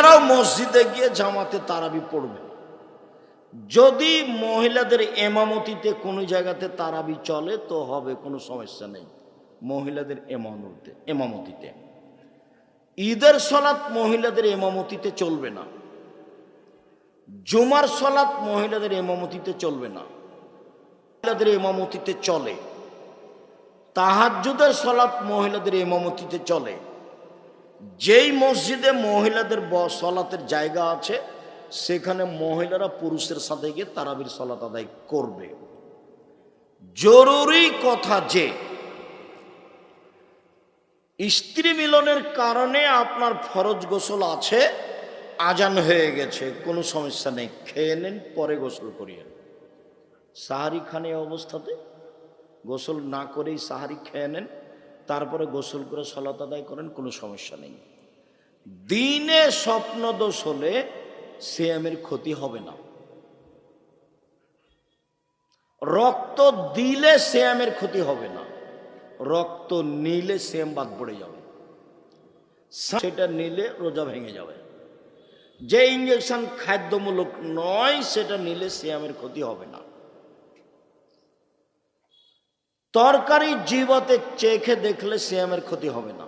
মহিলারাও মসজিদে গিয়ে জামাতে তারাবি পড়বে। যদি মহিলাদের এমামতিতে কোনো জায়গাতে তারাবি চলে তো হবে, কোনো সমস্যা নেই মহিলাদের এমামতিতে। ঈদের সলাত মহিলাদের এমামতিতে চলবে না, জুমার সলাত মহিলাদের এমামতিতে চলবে না, মহিলাদের এমামতিতে চলে। তাহাজ্জুদের সলাত মহিলাদের এমামতিতে চলে। যেই মসজিদে মহিলাদের সলাতের জায়গা আছে সেখানে মহিলারা পুরুষের সাথে গিয়ে তারাবির সলাত আদায় করবে। জরুরি কথা যে স্ত্রী মিলনের কারণে আপনার ফরজ গোসল আছে, আজান হয়ে গেছে, কোনো সমস্যা নেই, খেয়ে নেন, পরে গোসল করিয়েন। সাহারি খান এই অবস্থাতে গোসল না করেই সাহারি খেয়ে নেন, তারপরে গোসল করে সালাত আদায় করেন, কোনো সমস্যা নেই। দিনে স্বপ্নদোষ হলে সিয়ামের ক্ষতি হবে না। রক্ত দিলে সিয়ামের ক্ষতি হবে না, রক্ত নিলে সিয়াম বাদ পড়ে যাবে, সেটা নিলে রোজা ভেঙে যাবে। যে ইঞ্জেকশন খাদ্যমূলক নয় সেটা নিলে সিয়ামের ক্ষতি হবে না। তরকারি জিহ্বাতে চেখে দেখলে সিয়ামের ক্ষতি হবে না।